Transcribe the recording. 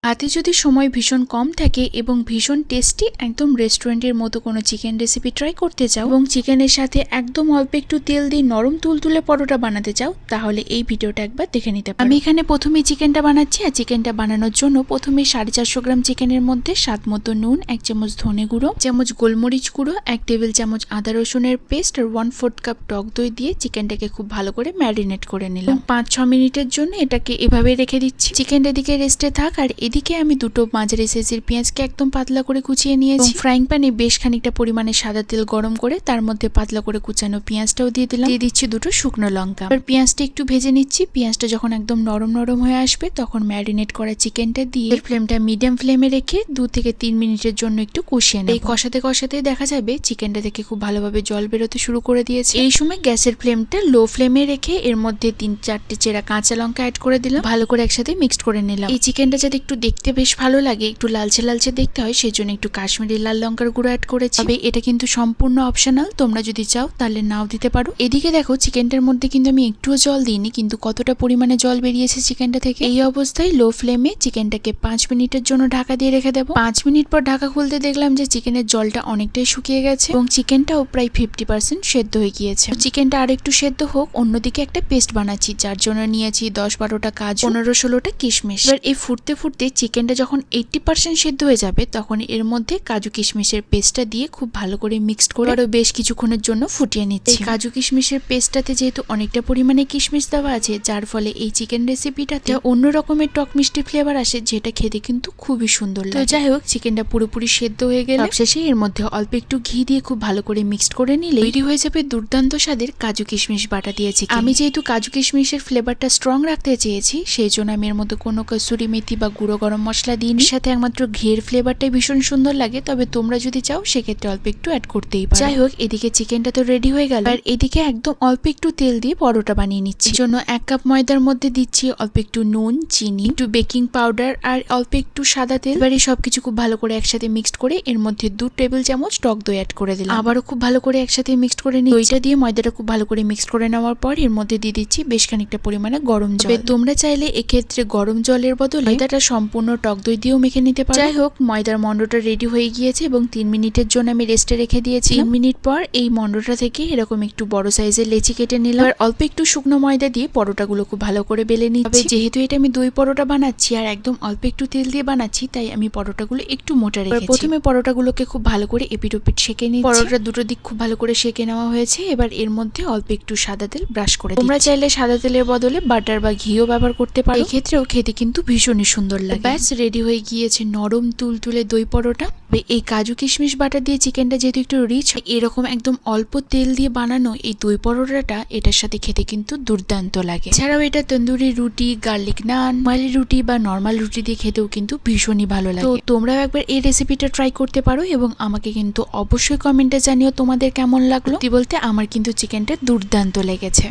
হাতে যদি সময় ভীষণ কম থাকে এবং ভীষণ টেস্টি একদম রেস্টুরেন্টের মতো কোনো চিকেন রেসিপি ট্রাই করতে চাও এবং চিকেনের সাথে একদম অল্প একটু তেল দিয়ে নরম তুলতুলে পরোটা বানাতে চাও, তাহলে এই ভিডিওটা একবার দেখে নিতে পারো। আমি এখানে প্রথমেই চিকেনটা বানাচ্ছি, আর চিকেনটা বানানোর জন্য প্রথমে 450 গ্রাম চিকেনের মধ্যে স্বাদ মতো নুন, 1 চামচ ধনে গুঁড়ো, 1 চামচ গোলমরিচ গুঁড়ো, 1 টেবিল চামচ আদা রসুনের পেস্ট আর 1/4 কাপ টক দই দিয়ে চিকেনটাকে খুব ভালো করে ম্যারিনেট করে নিলাম। 5-6 মিনিটের জন্য এটাকে এভাবে রেখে দিচ্ছি। চিকেনটা দিকে রেস্টে থাক, আর এদিকে আমি দুটো মাঝারি সাইজের পেঁয়াজকে একদম পাতলা করে কুচিয়ে নিয়েছি। ফ্রাইং প্যানে বেশ খানিকটা পরিমাণে সাদা তেল গরম করে তার মধ্যে পাতলা করে কুচানো পেঁয়াজটাও দিয়ে দিলাম। দিয়ে দিচ্ছি দুটো শুকনো লঙ্কা। এবার পেঁয়াজটা একটু ভেজে নিচ্ছি। পেঁয়াজটা যখন একদম নরম নরম হয়ে আসবে তখন ম্যারিনেট করা চিকেনটা দিয়ে ফ্লেমটা মিডিয়াম ফ্লেমে রেখে 2 থেকে 3 মিনিটের জন্য একটু কষিয়ে নেব। এই কষাতে কষাতেই দেখা যাবে চিকেনটা থেকে খুব ভালোভাবে জল বেরোতে শুরু করে দিয়েছে। এই সময় গ্যাসের ফ্লেমটা লো ফ্লেমে রেখে এর মধ্যে 3-4টে চেরা কাঁচা লঙ্কা অ্যাড করে দিলাম। ভালো করে একসাথে মিক্সড করে নিলাম। এই চিকেনটা যাতে একটু দেখতে বেশ ভালো লাগে, একটু লালচে লালচে দেখতে হয়, সেই জন্য একটু কাশ্মীরি লাল লঙ্কার গুঁড়ো অ্যাড করেছি। তবে এটা কিন্তু সম্পূর্ণ অপশনাল, তোমরা যদি চাও তাহলে নাও দিতে পারো। এদিকে দেখো চিকেনটার মধ্যে কিন্তু আমি একটুও জল দিইনি, কিন্তু কতটা পরিমাণে জল বেরিয়েছে চিকেনটা থেকে। এই অবস্থায় লো ফ্লেমে চিকেনটাকে 5 মিনিটের জন্য ঢাকা দিয়ে রেখে দেবো। 5 মিনিট পর ঢাকা খুলতে দেখলাম যে চিকেনের জলটা অনেকটাই শুকিয়ে গেছে এবং চিকেনটাও প্রায় 50% সেদ্ধ হয়ে গিয়েছে। চিকেনটা আর একটু সেদ্ধ হোক, অন্যদিকে একটা পেস্ট বানাচ্ছি, যার জন্য নিয়েছি 10-12টা কাজু, 15-16টা কিশমিশ। এবার এই ফুটতে ফুটতে চিকেনটা যখন 80% সেদ্ধ হয়ে যাবে তখন এর মধ্যে কাজু কিশমিশের পেস্টটা দিয়ে খুব ভালো করে মিক্সড করে আরো বেশ কিছুক্ষণের জন্য ফুটিয়ে নিচ্ছি। কাজু কিশমিশের পেস্টটাতে যেহেতু অনেকটা পরিমাণে কিশমিশ দেওয়া আছে, যার ফলে এই চিকেন রেসিপিটাতে অন্য রকমের টক মিষ্টি ফ্লেভার আসে, যেটা খেতে কিন্তু খুবই সুন্দর লাগে। তো যাই হোক, চিকেনটা পুরোপুরি সেদ্ধ হয়ে গেলে সবশেষে এর মধ্যে অল্প একটু ঘি দিয়ে খুব ভালো করে মিক্সড করে নিলে তৈরি হয়ে যাবে দুর্দান্ত স্বাদের কাজু কিশমিশ বাটা দিয়েছি। আমি যেহেতু কাজু কিশমিশের ফ্লেভারটা স্ট্রং রাখতে চেয়েছি, সেই জন্য আমি এর মধ্যে কোনো কসুরি মেথি বা গুঁড়ো গরম মশলা দিইনি। সাথে একমাত্র ঘিয়ের ফ্লেভারটাই ভীষণ সুন্দর লাগে, তবে তোমরা যদি চাও সেক্ষেত্রে অল্প একটু অ্যাড করতেই পারো। যাই হোক, এদিকে চিকেনটা তো রেডি হয়ে গেল, আর এদিকে একদম অল্প একটু তেল দিয়ে পরোটা বানিয়ে নিচ্ছি। জন্য 1 কাপ ময়দার মধ্যে দিচ্ছি অল্প একটু নুন, চিনি, একটু বেকিং পাউডার আর অল্প একটু সাদা তেল। এবার এই সবকিছু খুব ভালো করে একসাথে মিক্সড করে এর মধ্যে 2 টেবিল চামচ টক দই অ্যাড করে দিলাম। আবারও খুব ভালো করে একসাথে মিক্সড করে নিই। দইটা দিয়ে ময়দাটা খুব ভালো করে মিক্সড করে নেওয়ার পর এর মধ্যে দিয়ে দিচ্ছি বেশ খানিকটা পরিমাণে গরম জল। তোমরা চাইলে এক্ষেত্রে গরম জলের বদলে ময়দাটা সম্পূর্ণ টক দই দিয়েও মেখে নিতে পারো। যাই হোক, ময়দার মন্ডটা রেডি হয়ে গিয়েছে এবং 3 মিনিটের জন্য আমি রেস্টে রেখে দিয়েছি। 3 মিনিট পর এই মন্ডটা থেকে এরকম একটু বড় সাইজের লেচি কেটে নিলাম। আর অল্প একটু শুকনো ময়দা দিয়ে পরোটাগুলো খুব ভালো করে বেলে নিচ্ছি। যেহেতু এটা আমি দই পরোটা বানাচ্ছি আর একদম অল্প একটু তেল দিয়ে বানাচ্ছি, তাই আমি পরোটাগুলো একটু মোটা রেখেছি। প্রথমে পরোটাগুলোকে খুব ভালো করে এপিট ওপিট সেঁকে নিচ্ছি। পরোটার দুটো দিক খুব ভালো করে সেঁকে নেওয়া হয়েছে। এবার এর মধ্যে অল্প একটু সাদা তেল ব্রাশ করে দিচ্ছি। তোমরা চাইলে সাদা তেলের বদলে বাটার বা ঘিও ব্যবহার করতে পারো, এই ক্ষেত্রেও খেতে কিন্তু ভীষণই সুন্দর লাগে। ব্যাস রেডি হয়ে গিয়েছে নরম তুলতুলে দই পরোটা। এই কাজু কিশমিশ বাটার দিয়ে চিকেনটা যেহেতু একটু রিচ, এরকম একদম অল্প তেল দিয়ে বানানো এই দই পরোটাটা এটার সাথে খেতে কিন্তু দুর্দান্ত লাগে। এছাড়াও এটা তন্দুরি রুটি, গার্লিক নান, মালি রুটি বা নর্মাল রুটি দিয়ে খেতেও কিন্তু ভীষণই ভালো লাগে। তো তোমরাও একবার এই রেসিপিটা ট্রাই করতে পারো এবং আমাকে কিন্তু অবশ্যই কমেন্টে জানিও তোমাদের কেমন লাগলো। বলতে আমার কিন্তু চিকেনটা দুর্দান্ত লেগেছে।